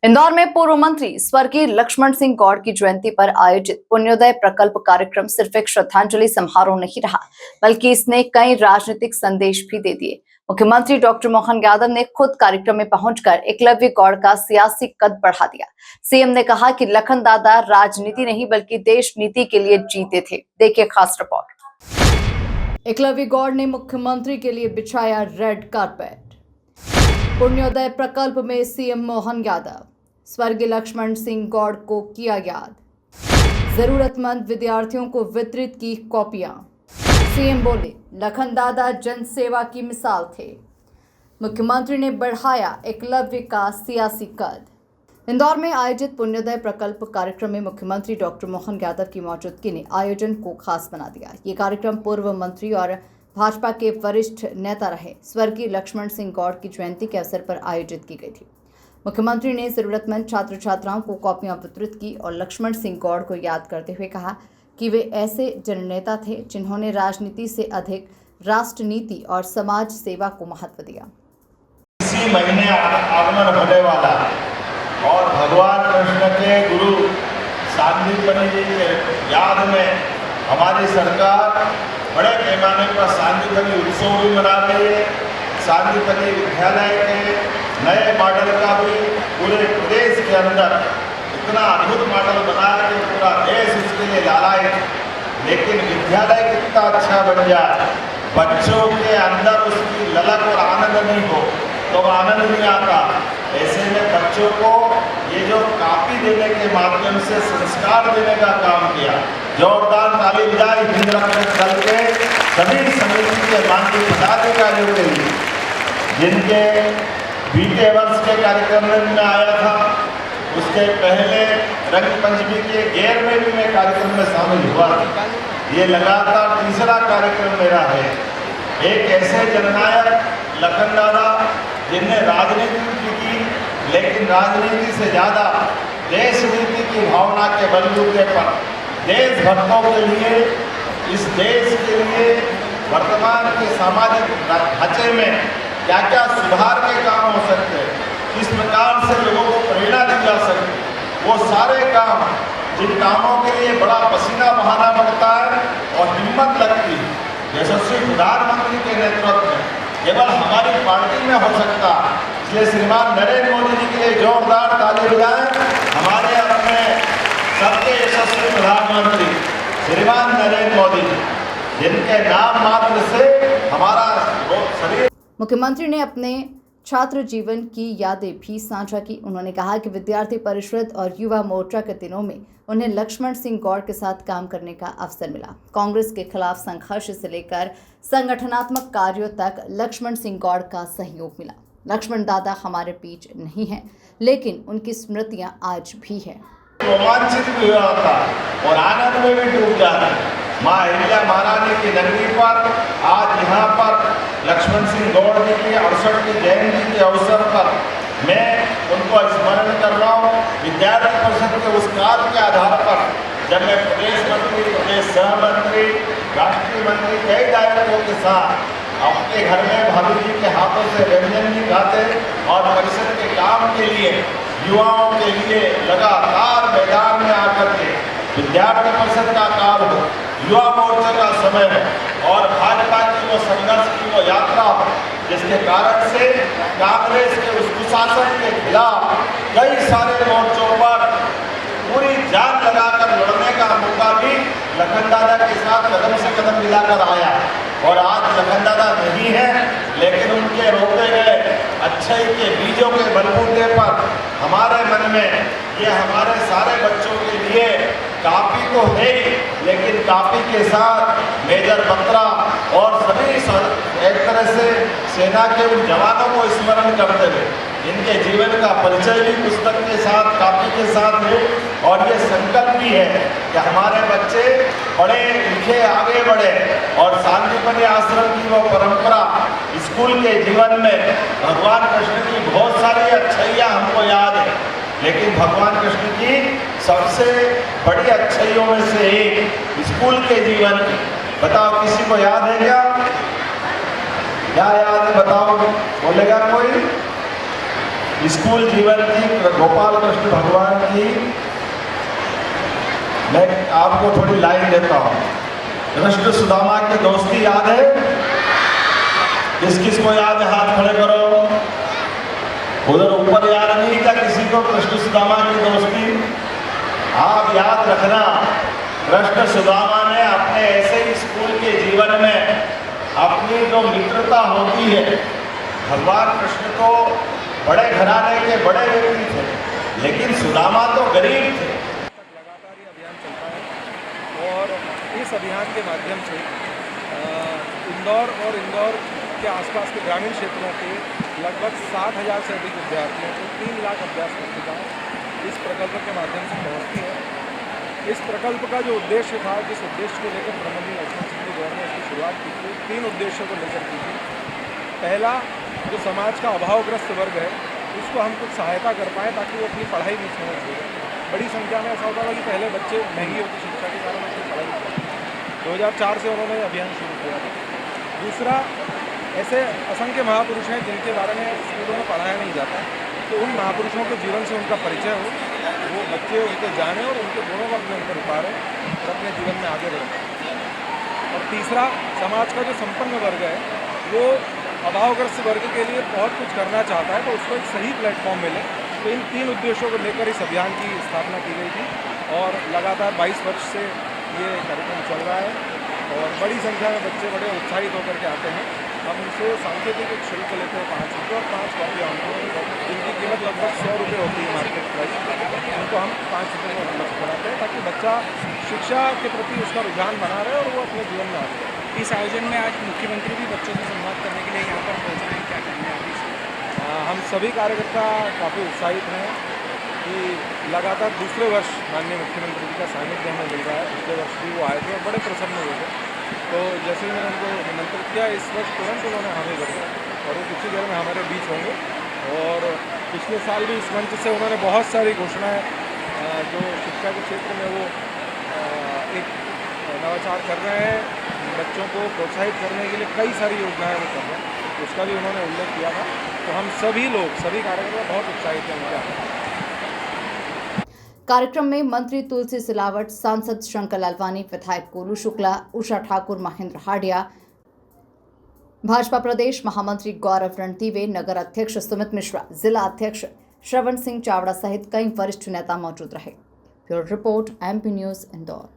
इंदौर में पूर्व मंत्री स्वर्गीय लक्ष्मण सिंह गौड़ की जयंती पर आयोजित पुण्योदय प्रकल्प कार्यक्रम सिर्फ एक श्रद्धांजलि समारोह नहीं रहा, बल्कि इसने कई राजनीतिक संदेश भी दे दिए। मुख्यमंत्री डॉक्टर मोहन यादव ने खुद कार्यक्रम में पहुंचकर एकलव्य गौड़ का सियासी कद बढ़ा दिया। सीएम ने कहा कि लखन दादा राजनीति नहीं बल्कि देश नीति के लिए जीते थे। देखिए खास रिपोर्ट। एकलव्य गौड़ ने मुख्यमंत्री के लिए बिछाया रेड कारपेट। पुण्योदय प्रकल्प में सीएम मोहन यादव स्वर्गीय लक्ष्मण सिंह गौड़ को किया याद। जरूरतमंद विद्यार्थियों को वितरित की कॉपियां। सीएम बोले, लखन दादा जनसेवा की मिसाल थे। मुख्यमंत्री ने बढ़ाया एकलव्य का सियासी कद। इंदौर में आयोजित पुण्योदय प्रकल्प कार्यक्रम में मुख्यमंत्री डॉक्टर मोहन यादव की मौजूदगी ने आयोजन को खास बना दिया। ये कार्यक्रम पूर्व मंत्री और भाजपा के वरिष्ठ नेता रहे स्वर्गीय लक्ष्मण सिंह गौड़ की जयंती के अवसर पर आयोजित की गई थी। मुख्यमंत्री ने जरूरतमंद छात्र छात्राओं को कॉपियां वितरित की और लक्ष्मण सिंह गौड़ को याद करते हुए कहा कि वे ऐसे जननेता थे जिन्होंने राजनीति से अधिक राष्ट्र नीति और समाज सेवा को महत्व दिया। इसी महीने आगमन होने वाला और भगवान कृष्ण के गुरु सांदीपनि जी के याद में हमारी सरकार बड़े पैमाने पर सांदीपनि उत्सव भी मना रही है। सांदीपनि विद्यालय के नए मॉडल का भी पूरे प्रदेश के अंदर इतना अद्भुत मॉडल बना कि पूरा देश उसके लिए लालायित। लेकिन विद्यालय कितना अच्छा बन जाए, बच्चों के अंदर उसकी ललक और आनंद नहीं हो तो आनंद नहीं आता। ऐसे में बच्चों को ये जो कापी देने के माध्यम से संस्कार देने का काम किया, जोरदार ताली बजाई हिंद रक्षक दल के सभी समिति के माननीय पदाधिकारियों के लिए, जिनके बीते वर्ष के कार्यक्रम में मैं आया था। उसके पहले रंग पंचमी के गेर में भी मैं कार्यक्रम में शामिल हुआ था। ये लगातार तीसरा कार्यक्रम मेरा है। एक ऐसे जननायक लखन दादा जिनने राजनीति की, लेकिन राजनीति से ज़्यादा देश नीति की भावना के बलबूते पर देशभक्तों के लिए, इस देश के लिए वर्तमान के सामाजिक ढांचे में क्या क्या सुधार के काम हो सकते हैं, किस प्रकार से लोगों को प्रेरणा दी जा सकती, वो सारे काम जिन कामों के लिए बड़ा पसीना बहाना पड़ता है और हिम्मत लगती है, यशस्वी प्रधानमंत्री के नेतृत्व में केवल हमारी पार्टी में हो सकता। इसलिए श्रीमान नरेंद्र मोदी जी के लिए जोरदार ताली बजाएं। हमारे अपने सबके यशस्वी प्रधानमंत्री श्रीमान नरेंद्र मोदी जी, जिनके नाम मात्र से हमारा शरीर। मुख्यमंत्री ने अपने छात्र जीवन की यादें भी साझा की। उन्होंने कहा कि विद्यार्थी परिषद और युवा मोर्चा के दिनों में उन्हें लक्ष्मण सिंह गौड़ के साथ काम करने का अवसर मिला। कांग्रेस के खिलाफ संघर्ष से लेकर संगठनात्मक कार्यों तक लक्ष्मण सिंह गौड़ का सहयोग मिला। लक्ष्मण दादा हमारे बीच नहीं हैं, लेकिन उनकी स्मृतियां आज भी हैं। रोमांचित भी हुआ था और आनंद में भी डूब जाता है। माँ अहिल्या महारानी की नगरी पर आज यहाँ पर लक्ष्मण सिंह गौड़ जी की 68वीं जयंती के अवसर पर मैं उनको स्मरण कर रहा हूँ। विद्यार्थी परिषद के उस काल के आधार पर जब मैं प्रदेश मंत्री, प्रदेश सह मंत्री, राष्ट्रीय मंत्री कई दायित्वों के साथ अपने घर में भाभी जी के हाथों से व्यंजन भी खाते और परिषद के काम के लिए युवाओं के लिए लगातार मैदान में आकर के विद्यार्थी परिषद का काल हो, युवा मोर्चा का समय हो और भाजपा की वो संघर्ष की वो यात्रा हो, जिसके कारण से कांग्रेस के उस कुशासन के खिलाफ कई सारे मोर्चों पर पूरी जान लगाकर लड़ने का मौका भी लखन दादा के साथ कदम से कदम मिलाकर आया। और आज लखन दादा नहीं है, लेकिन उनके रोपे गए अच्छाई के बीजों के बलबूते पर हमारे मन में ये हमारे सारे बच्चों के लिए कापी तो है ही, लेकिन कापी के साथ मेजर बत्रा और सभी एक तरह से सेना के उन जवानों को स्मरण करते हुए इनके जीवन का परिचय भी पुस्तक के साथ, कापी के साथ है। और ये संकल्प भी है कि हमारे बच्चे पढ़े लिखे आगे बढ़े और सांदीपनि आश्रम की वो परंपरा स्कूल के जीवन में भगवान कृष्ण की बहुत सारी अच्छाइयाँ हमको याद है, लेकिन भगवान कृष्ण की सबसे बड़ी अच्छाइयों में से एक स्कूल के जीवन की। बताओ किसी को याद है क्या याद है बताओ, बोलेगा कोई? स्कूल जीवन की गोपाल कृष्ण भगवान की मैं आपको थोड़ी लाइन देता हूँ। कृष्ण सुदामा की दोस्ती याद है? किस किस को याद है? हाथ खड़े करो। उधर ऊपर याद नहीं क्या किसी को कृष्ण सुदामा की दोस्ती? आप याद रखना, कृष्ण सुदामा ने अपने ऐसे ही स्कूल के जीवन में अपनी जो मित्रता होती है, भगवान कृष्ण तो बड़े घराने के बड़े व्यक्ति थे, लेकिन सुदामा तो गरीब थे। लगातार ये अभियान चलता है और इस अभियान के माध्यम से इंदौर और इंदौर के आसपास के ग्रामीण क्षेत्रों के लगभग 60,000 से अधिक विद्यार्थियों को 3 लाख अभ्यास पुस्तिकाएँ इस प्रकल्प के माध्यम से पहुँचती है। इस प्रकल्प का जो उद्देश्य था, जिस उद्देश्य को लेकर ब्रह्मलीन लक्ष्मण सिंह जी गौर ने इसकी शुरुआत की थी, 3 उद्देश्यों को लेकर की थी। पहला, जो समाज का अभावग्रस्त वर्ग है उसको हम कुछ सहायता कर पाएँ ताकि वो अपनी पढ़ाई में समझ सके। बड़ी संख्या में ऐसा होता था कि पहले बच्चे महंगी होती शिक्षा के कारण अपनी पढ़ाई नहीं करते। 2004 से उन्होंने अभियान शुरू किया था। दूसरा, ऐसे असंख्य महापुरुष हैं जिनके बारे में स्कूलों में पढ़ाया नहीं जाता, तो उन महापुरुषों के जीवन से उनका परिचय हो, वो बच्चे उनको जाने और उनके गुणों को अपने अंदर उतारें और अपने जीवन में आगे बढ़ें। और तीसरा, समाज का जो संपन्न वर्ग है वो अभावग्रस्त वर्ग के लिए बहुत कुछ करना चाहता है, तो उसको एक सही प्लेटफॉर्म मिले। तो इन 3 उद्देश्यों को लेकर इस अभियान की स्थापना की गई थी और लगातार 22 वर्ष से ये कार्यक्रम चल रहा है और बड़ी संख्या में बच्चे बड़े उत्साहित होकर के आते हैं। हम उनसे सांकेतिक एक शुल्क लेते हैं 5 रुपये और 5 कॉपियाँ होती हैं जिनकी कीमत लगभग 100 रुपये होती है मार्केट प्राइस। उनको हम 5 रुपये में उपलब्ध कराते हैं ताकि बच्चा शिक्षा के प्रति उसका रुझान बना रहे और वो अपने जीवन में आगे बढ़े। इस आयोजन में आज मुख्यमंत्री भी बच्चों से संवाद करने के लिए यहाँ पर पहुँच रहे हैं, क्या कहना है अभी? हम सभी कार्यकर्ता काफ़ी उत्साहित हैं कि लगातार दूसरे वर्ष माननीय मुख्यमंत्री जी का सानिध्य हमें मिल रहा है। पिछले वर्ष भी वो आए थे और बड़े प्रसन्न हुए थे, तो जैसे ही मैंने उनको निमंत्रित किया इस वर्ष तुरंत उन्होंने हामी भरी और वो कुछ ही देर में हमारे बीच होंगे। और पिछले साल भी इस मंच से उन्होंने बहुत सारी घोषणाएँ जो शिक्षा के क्षेत्र में वो एक नवाचार कर रहे हैं, बच्चों को प्रोत्साहित करने के लिए कई सारी योजनाएं वो कर रहे हैं, उसका भी उन्होंने उल्लेख किया था। तो हम सभी लोग, सभी कार्यकर्ता बहुत उत्साहित हैं उनके आने। कार्यक्रम में मंत्री तुलसी सिलावट, सांसद शंकर लालवानी, विधायक गोलू शुक्ला, उषा ठाकुर, महेंद्र हाडिया, भाजपा प्रदेश महामंत्री गौरव रणदीवे, नगर अध्यक्ष सुमित मिश्रा, जिला अध्यक्ष श्रवण सिंह चावड़ा सहित कई वरिष्ठ नेता मौजूद रहे। Bureau report, MP news, Indore.